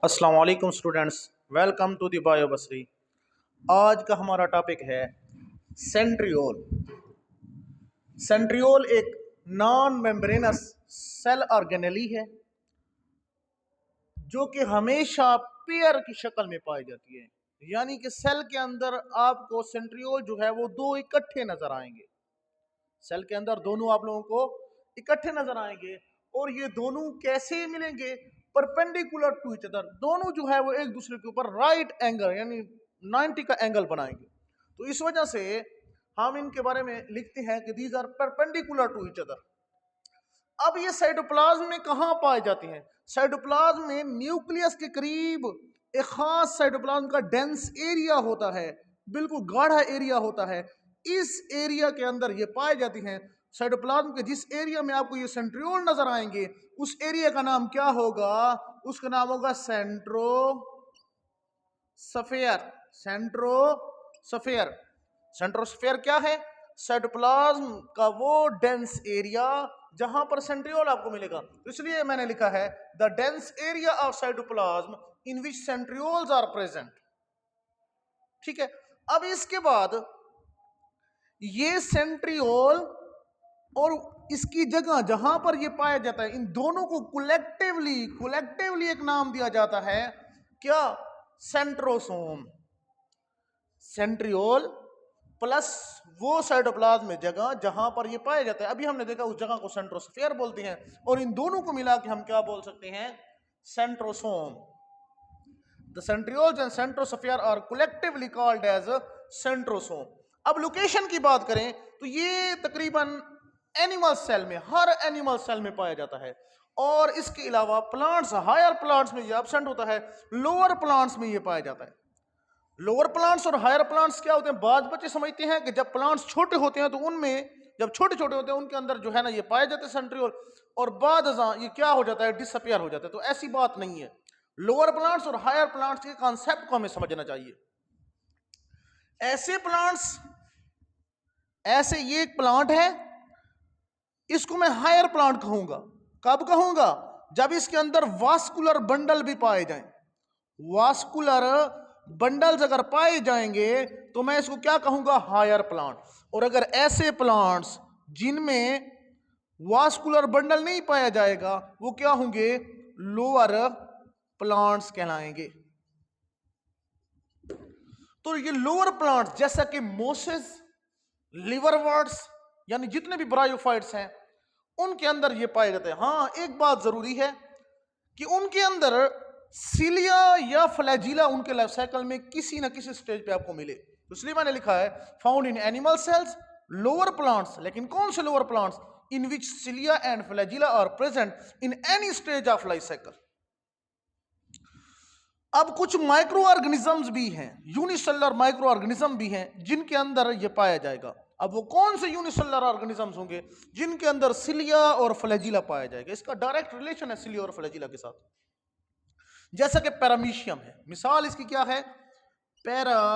अस्सलाम वालेकुम students, welcome to the bio Basri. आज का हमारा टॉपिक है सेंट्रियोल। सेंट्रियोल एक नॉन मेम्ब्रेनस सेल ऑर्गेनेली है जो कि हमेशा पेयर की शक्ल में पाई जाती है। यानी कि सेल के अंदर आपको सेंट्रियोल जो है वो दो इकट्ठे नजर आएंगे। सेल के अंदर दोनों आप लोगों को इकट्ठे नजर आएंगे और ये दोनों कैसे मिलेंगे? Perpendicular to each other. दोनों जो है वो एक दूसरे के ऊपर राइट एंगल यानी 90 का एंगल बनाएंगे। तो इस वजह से हम इनके बारे में लिखते हैं कि these are perpendicular to each other. अब ये साइटोप्लाज्म में कहां पाए जाते हैं? साइटोप्लाज्म में न्यूक्लियस के करीब एक खास साइटोप्लाज्म का डेंस एरिया होता है, बिल्कुल गाढ़ा एरिया होता है। इस एरिया के अंदर ये पाए जाती हैं। साइटोप्लाज्म के जिस एरिया में आपको ये सेंट्रियोल नजर आएंगे उस एरिया का नाम क्या होगा? उसका नाम होगा सेंट्रोस्फेयर। सेंट्रोस्फेयर। सेंट्रोस्फेयर क्या है? साइटोप्लाज्म का वो डेंस एरिया जहां पर सेंट्रियोल आपको मिलेगा। तो इसलिए मैंने लिखा है the dense area of cytoplasm in which centrioles are present. ठीक है। अब इसके बाद ये सेंट्रियोल और इसकी जगह जहां पर ये पाया जाता है, इन दोनों को कलेक्टिवली एक नाम दिया जाता है। क्या? सेंट्रोसोम। सेंट्रियोल प्लस वो साइटोप्लाज्म में जगह जहां पर ये पाया जाता है, अभी हमने देखा उस जगह को सेंट्रोस्फेयर बोलते हैं, और इन दोनों को मिला के हम क्या बोल सकते हैं? Centrosome. The centrioles and centrosphere are collectively called as centrosome. अब लोकेशन की बात करें तो ये तकरीबन एनिमल सेल में, हर एनिमल सेल में पाया जाता है। और इसके अलावा प्लांट्स, हायर प्लांट्स में ये एब्सेंट होता है, लोअर प्लांट्स में ये पाया जाता है। लोअर प्लांट्स और हायर प्लांट्स क्या होते हैं? बाद बच्चे समझते हैं कि जब प्लांट्स छोटे होते हैं तो उनमें, जब छोटे छोटे होते हैं उनके अंदर जो है ना ये पाए जाते हैं सेंट्रियोल, और बाद ये क्या हो जाता है? डिसअपियर हो जाता है। तो ऐसी बात नहीं है। लोअर प्लांट्स और हायर प्लांट्स के कॉन्सेप्ट को हमें समझना चाहिए। ऐसे प्लांट्स, ऐसे ये एक प्लांट है, इसको मैं हायर प्लांट कहूंगा। कब कहूंगा? जब इसके अंदर वास्कुलर बंडल भी पाए जाएं। वास्कुलर बंडल्स अगर पाए जाएंगे तो मैं इसको क्या कहूंगा? Higher plant. और अगर ऐसे प्लांट्स जिनमें वास्कुलर बंडल नहीं पाया जाएगा वो क्या होंगे? लोअर प्लांट्स कहलाएंगे। तो ये लोअर प्लांट्स जैसा कि मोसेस, लिवरवर्ट्स, यानी जितने भी ब्रायोफाइट्स हैं उनके अंदर ये पाए जाते हैं। हाँ, एक बात जरूरी है कि उनके अंदर सिलिया या फ्लैजिला उनके लाइफ साइकिल में किसी ना किसी स्टेज पे आपको मिले। तो इसलिए मैंने लिखा है found in animal cells, lower plants. लेकिन कौन से lower plants? In which cilia and flagella are present in any stage of life cycle. अब कुछ माइक्रो ऑर्गेनिजम्स भी हैं, यूनिसेलुलर माइक्रो ऑर्गेनिज्म भी हैं जिनके अंदर ये पाया जाएगा। अब वो कौन से यूनिसेलुलर ऑर्गेनिजम्स होंगे जिनके अंदर सिलिया और फ्लैजिला पाया जाएगा? इसका डायरेक्ट रिलेशन है सिलिया और फ्लैजिला के साथ। जैसा कि पैरामीशियम है, मिसाल इसकी क्या है? पैरामीशियम।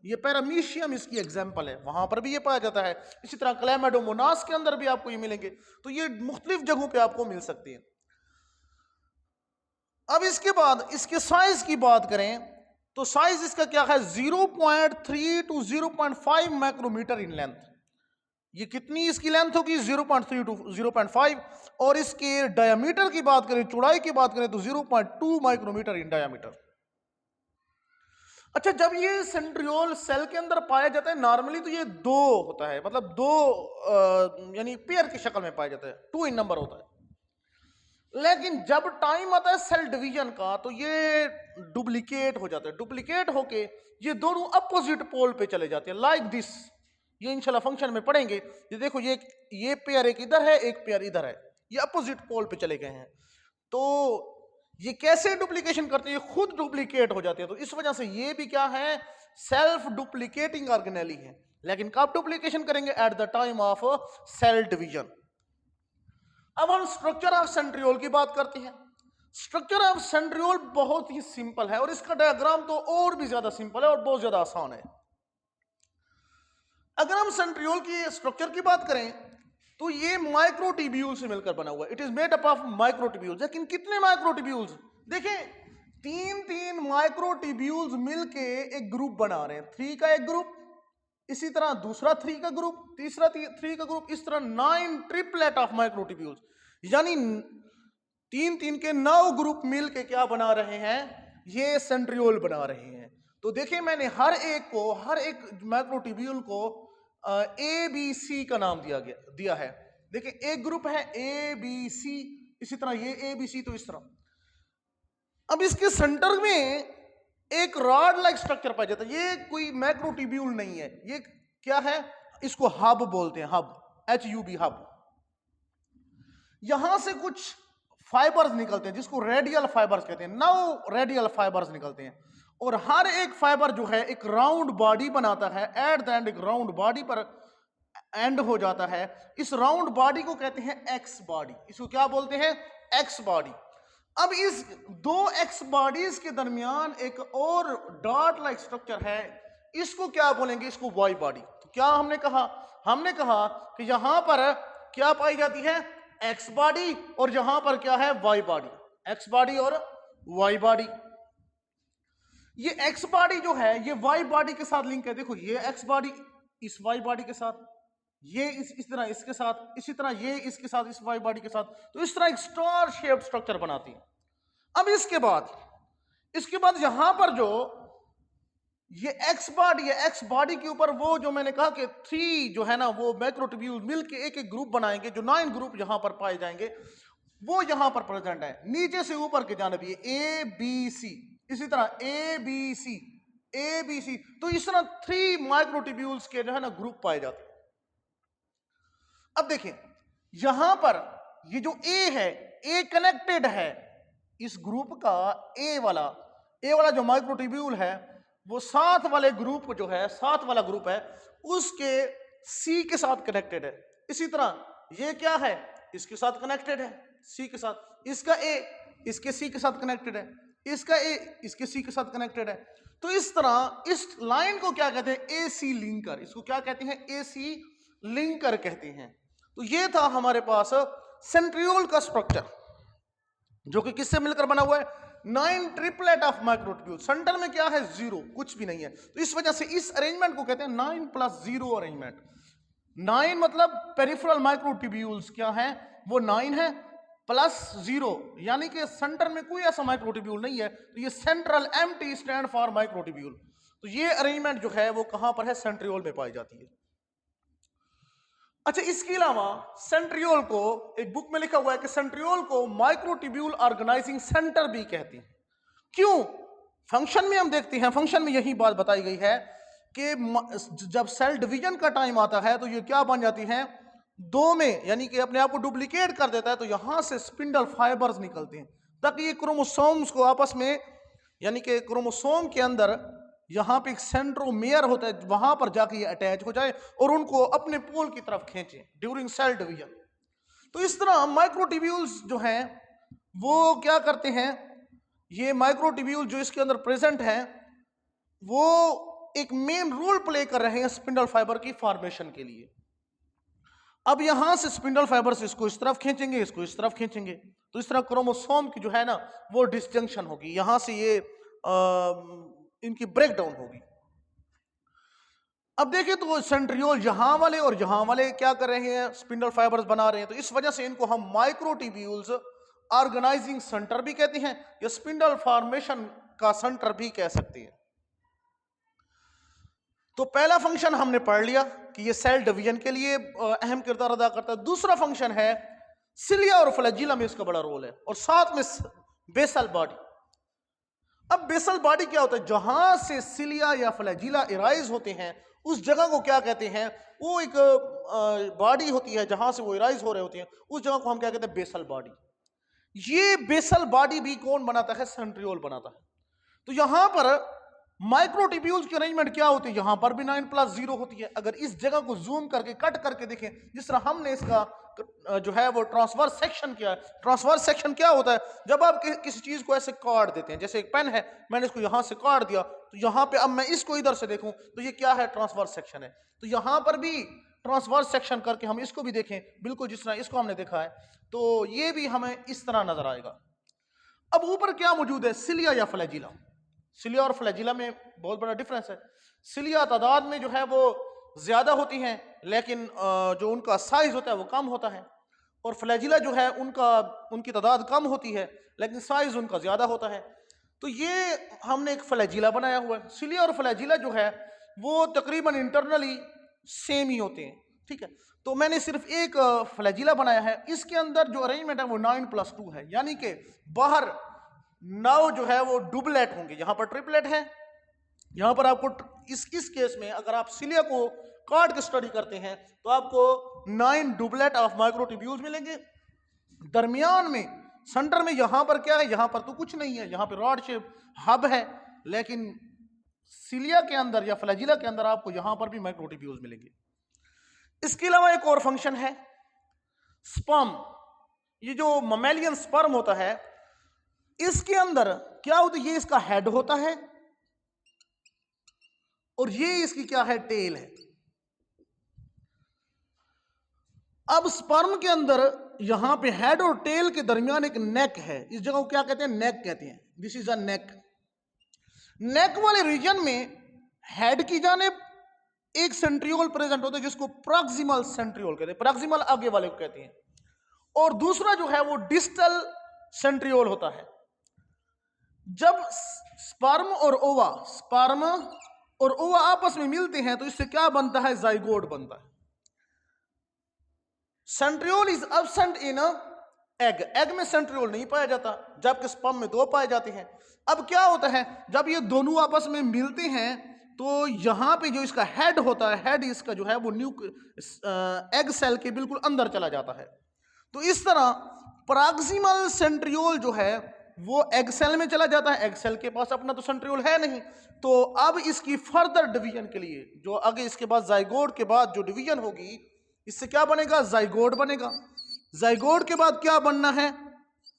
ये पैरामीशियम इसकी एग्जांपल है, वहां पर भी ये पाया जाता है। इसी तरह क्लैमाइडोमोनास के अंदर भी आपको ये मिलेंगे। तो ये मुख्तलिफ जगहों पे आपको मिल सकती है। अब इसके बाद इसके साइज की बात करें तो साइज इसका क्या है? 0.3 टू 0.5 माइक्रोमीटर इन लेंथ। ये कितनी इसकी लेंथ होगी? 0.3 टू 0.5। और इसके डायमीटर की बात करें, चौड़ाई की बात करें तो 0.2 माइक्रोमीटर इन डायमीटर। अच्छा, जब ये सेंट्रियोल सेल के अंदर पाया जाता है नॉर्मली तो ये दो होता है, मतलब दो यानी पेयर की शक्ल में पाया जाता है, 2 इन नंबर होता है। लेकिन जब टाइम आता है सेल डिवीजन का तो ये डुप्लीकेट हो जाता है। डुप्लीकेट होके ये दोनों अपोजिट पोल पे चले जाते हैं, लाइक दिस। ये इंशाल्लाह फंक्शन में पढ़ेंगे। ये देखो, ये पेयर एक इधर है, एक पेयर इधर है, ये अपोजिट पोल पे चले गए हैं। तो ये कैसे डुप्लीकेशन करते हैं? ये खुद डुप्लीकेट हो जाते हैं। तो इस वजह से ये भी क्या है? सेल्फ डुप्लीकेटिंग ऑर्गेनेली है। लेकिन कब डुप्लीकेशन करेंगे? At the time of cell division. अब हम स्ट्रक्चर ऑफ सेंट्रियोल की बात करते हैं। स्ट्रक्चर ऑफ सेंट्रियोल बहुत ही सिंपल है और इसका डायग्राम तो और भी ज्यादा सिंपल है और बहुत ज्यादा आसान है। अगर हम सेंट्रियोल की स्ट्रक्चर की बात करें तो ये माइक्रोट्यूब्यूल से मिलकर बना हुआ है, it is made up of microtubules. लेकिन कितने माइक्रोट्यूब्यूल्स? देखें, तीन माइक्रोट्यूब्यूल्स मिलके एक ग्रुप बना रहे हैं, 3 का एक ग्रुप, इसी तरह दूसरा 3 का ग्रुप, तीसरा 3 का ग्रुप, इस तरह 9 ट्रिपलेट ऑफ माइक्रोट्यूब्यूल्स, यानी 3 के 9 ग्रुप मिलके क्या बना रहे हैं? ये सेंट्रियोल बना रहे हैं। तो देखिए, मैंने हर एक माइक्रोट्यूब्यूल को ए बी सी का नाम दिया है। देखिए, एक ग्रुप है ए बी सी, इसी तरह ये ए बी सी, तो इस तरह। अब इसके सेंटर में एक रॉड लाइक स्ट्रक्चर पाया जाता है। ये कोई मैक्रोट्यूब्यूल नहीं है, ये क्या है? इसको हब बोलते हैं, हब, HUB, हब। यहां से कुछ फाइबर्स निकलते हैं जिसको रेडियल फाइबर्स कहते हैं। 9 रेडियल फाइबर्स निकलते हैं और हर एक फाइबर जो है एक राउंड बॉडी बनाता है। एट द एंड एक राउंड बॉडी पर एंड हो जाता है। इस राउंड बॉडी को कहते हैं एक्स बॉडी। इसको क्या बोलते हैं? X body. अब इस 2 एक्स बॉडीज के दरमियान एक और डॉट लाइक स्ट्रक्चर है, इसको क्या बोलेंगे? इसको वाई बॉडी। तो क्या हमने कहा? हमने कहा कि यहां पर क्या पाई जाती है? एक्स बॉडी, और यहां पर क्या है? Y body. एक्स बॉडी और वाई बॉडी। ये एक्स बॉडी जो है ये वाई बॉडी के साथ लिंक है। देखो, ये एक्स बॉडी इस वाई बॉडी के साथ, ये इस तरह इसके साथ, इसी तरह ये इसके साथ, इस वाई बॉडी के साथ। तो इस तरह एक स्टार शेप्ड स्ट्रक्चर बनाती है। अब इसके बाद यहां पर जो ये एक्स बॉडी है, एक्स बॉडी के ऊपर वो जो मैंने कहा कि 3 जो है ना, वो मैक्रोट्यूब्यूल मिलके एक ग्रुप बनाएंगे। जो 9 ग्रुप यहां पर पाए जाएंगे वो यहां पर प्रेजेंट है। नीचे से ऊपर के जानब ये ए बी सी, इसी तरह A B C, A B C. तो इस तरह 3 माइक्रोट्यूब्यूल्स के जो है ना ग्रुप पाए जाते हैं। अब देखें, यहां पर ये जो ए है, ए कनेक्टेड है इस ग्रुप का। ए वाला जो माइक्रोट्यूब्यूल है वो साथ वाले ग्रुप जो है, साथ वाला ग्रुप है उसके सी के साथ कनेक्टेड है। इसी तरह ये क्या है? इसके साथ कनेक्टेड है, सी के साथ। इसका ए इसके सी के साथ कनेक्टेड है, इसका ए इसके सी के साथ कनेक्टेड है। तो इस तरह इस लाइन को क्या कहते हैं? AC linker. इसको क्या कहते हैं? AC लिंकर कहते हैं। तो ये था हमारे पास सेंट्रियोल का स्ट्रक्चर, जो कि किससे मिलकर बना हुआ है? 9 ट्रिपलेट ऑफ माइक्रोट्यूब्यूल। सेंटर में क्या है? 0, कुछ भी नहीं है। तो इस वजह से इस अरेंजमेंट को कहते हैं 9 + 0 अरेंजमेंट। 9 मतलब पेरिफेरल माइक्रोट्यूब्यूल्स क्या है? वो 9 है +0, यानी कि सेंटर में कोई ऐसा माइक्रोट्यूब्यूल नहीं है। तो ये central empty stand for microtubule. तो ये अरेंजमेंट जो है वो कहां पर है? सेंट्रियोल में पाई जाती है। अच्छा, इसके अलावा सेंट्रियोल को एक बुक में लिखा हुआ है कि सेंट्रियोल को माइक्रोट्यूब्यूल ऑर्गेनाइजिंग सेंटर भी कहते हैं। क्यों? फंक्शन में हम देखते हैं, फंक्शन में यही बात बताई गई है कि जब सेल डिवीजन का टाइम आता है तो ये क्या बन जाती हैं? 2 में, यानी कि अपने आप को डुप्लीकेट कर देता है। तो यहां से स्पिंडल फाइबर्स निकलते हैं ताकि ये क्रोमोसोम्स को आपस में, यानी कि क्रोमोसोम के अंदर यहां पे एक सेंट्रोमेयर होता है, वहां पर जाके ये अटैच हो जाए और उनको अपने पोल की तरफ खींचे ड्यूरिंग सेल डिवीजन। तो इस तरह माइक्रोट्यूब्यूल्स जो हैं वो क्या करते हैं? ये माइक्रोट्यूब्यूल जो इसके अंदर प्रेजेंट है वो एक मेन रोल प्ले कर रहे हैं स्पिंडल फाइबर की फॉर्मेशन के लिए। अब यहां से स्पिंडल फाइबर्स इसको इस तरफ खींचेंगे, इसको इस तरफ खींचेंगे। तो इस तरह क्रोमोसोम की जो है ना वो डिसजंक्शन होगी, यहां से ये इनकी ब्रेक डाउन होगी। अब देखिए, तो सेंट्रियोल यहां वाले और यहां वाले क्या कर रहे हैं? स्पिंडल फाइबर्स बना रहे हैं। तो इस वजह से इनको हम माइक्रोट्यूब्यूल्स ऑर्गेनाइजिंग सेंटर भी कहते हैं या स्पिंडल फॉर्मेशन का सेंटर भी कह सकते हैं। तो पहला फंक्शन हमने पढ़ लिया कि ये सेल डिवीजन के लिए अहम किरदार अदा करता है। दूसरा फंक्शन है सिलिया और फ्लैजिला में इसका बड़ा रोल है, और साथ में बेसल बॉडी। अब बेसल बॉडी क्या होता है? जहां से सिलिया या फ्लैजिला इराइज होते हैं उस जगह को क्या कहते हैं? वो एक बॉडी होती है जहां से वो इराइज हो रहे होते हैं, उस जगह को हम क्या कहते हैं? Basal body. ये बेसल बॉडी भी कौन बनाता है? सेंट्रियोल बनाता है। तो यहां पर माइक्रोट्यूब्यूल्स की अरेंजमेंट क्या होती है? यहां पर भी 9 + 0 होती है। अगर इस जगह को जूम करके कट करके देखें, जिस तरह हमने इसका जो है वो ट्रांसवर्स सेक्शन किया है। ट्रांसवर्स सेक्शन क्या होता है? जब आप किसी चीज को ऐसे काट देते हैं, जैसे एक पेन है, मैंने इसको यहां से काट दिया, तो यहां पे अब मैं इसको इधर से देखूं तो ये क्या है? ट्रांसवर्स सेक्शन है। तो यहां पर भी ट्रांसवर्स सेक्शन करके हम इसको भी देखें, बिल्कुल जिस तरह इसको हमने देखा है, तो ये भी हमें इस तरह नजर आएगा। अब ऊपर क्या मौजूद है, सिलिया या फ्लैजिला। सिलिया और फ्लैजिला में बहुत बड़ा डिफरेंस है। सिलिया तादाद में जो है वो ज्यादा होती हैं, लेकिन जो उनका साइज होता है वो कम होता है, और फ्लैजिला जो है उनकी तादाद कम होती है लेकिन साइज उनका ज्यादा होता है। तो ये हमने एक फ्लैजिला बनाया हुआ है। सिलिया और फ्लैजिला जो है वो तकरीबन इंटरनली सेम ही होते हैं, ठीक है। तो मैंने सिर्फ एक फ्लैजिला बनाया है। इसके अंदर जो अरेंजमेंट है वो 9+2 है, यानी कि बाहर 9 जो है वो डुबलेट होंगे, यहां पर ट्रिपलेट है। यहां पर आपको इस केस में अगर आप सिलिया को काट के स्टडी करते हैं तो आपको 9 डुबलेट ऑफ माइक्रोट्यूब्यूल्स मिलेंगे। दरमियान में सेंटर में यहां पर क्या है, यहां पर तो कुछ नहीं है, यहां पर रॉड शेप हब है, लेकिन सिलिया के अंदर या फ्लैजिला के अंदर आपको यहां पर भी माइक्रोट्यूब्यूल्स मिलेंगे। इसके अलावा एक और फंक्शन है स्पर्म। ये जो ममेलियन स्पर्म होता है इसके अंदर क्या होता है, ये इसका हेड होता है और ये इसकी क्या है, टेल है। अब स्पर्म के अंदर यहां पे हेड और टेल के दरमियान एक नेक है, इस जगह को क्या कहते हैं, नेक कहते हैं। दिस इज अ नेक। नेक वाले रीजन में हेड की जानिब एक सेंट्रियोल प्रेजेंट होता है जिसको प्रॉक्सिमल सेंट्रियोल कहते हैं, प्रॉक्सिमल आगे वाले को कहते हैं, और दूसरा जो है वो डिस्टल सेंट्रियोल होता है। जब स्पर्म और ओवा आपस में मिलते हैं तो इससे क्या बनता है, जाइगोट बनता है। Centriole is absent in egg. Egg में सेंट्रियोल नहीं पाया जाता, जबकि स्पर्म में 2 पाए जाते हैं। अब क्या होता है, जब ये दोनों आपस में मिलते हैं तो यहां पे जो इसका हेड होता है, हेड इसका जो है वो एग सेल के बिल्कुल अंदर चला जाता है। तो इस तरह प्रॉक्सिमल सेंट्रियोल जो है वो एग सेल में चला जाता है। एग सेल के पास अपना तो सेंट्रियोल है नहीं, तो अब इसकी फर्दर डिवीजन के लिए जो आगे इसके बाद जाइगोट के बाद जो डिवीजन होगी, इससे क्या बनेगा, जाइगोट बनेगा। जाइगोट के बाद क्या बनना है,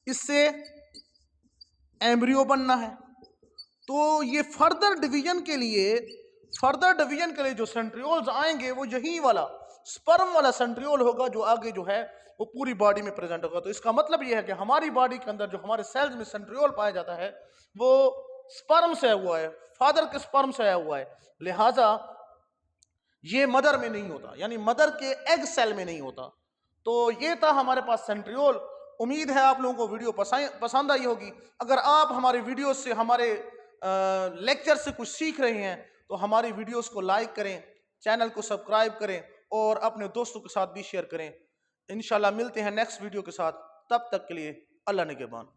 इससे एम्ब्रियो बनना है। तो ये फर्दर डिवीजन के लिए जो सेंट्रियोल्स आएंगे वो यही वाला स्पर्म वाला सेंट्रियोल होगा जो आगे जो है वो पूरी बॉडी में प्रेजेंट होगा। तो इसका मतलब ये है कि हमारी बॉडी के अंदर जो हमारे सेल्स में सेंट्रियोल पाया जाता है वो स्पर्म से आया हुआ है, फादर के स्पर्म से आया हुआ है, लिहाजा ये मदर में नहीं होता, यानी मदर के एग सेल में नहीं होता। तो ये था हमारे पास सेंट्रियोल। उम्मीद है आप लोगों को वीडियो पसंद आई होगी। अगर आप हमारे वीडियो से, हमारे लेक्चर से कुछ सीख रहे हैं तो हमारी वीडियोस को लाइक करें, चैनल को सब्सक्राइब करें और अपने दोस्तों के साथ भी शेयर करें। इंशाल्लाह मिलते हैं नेक्स्ट वीडियो के साथ, तब तक के लिए अल्लाह निगहबान।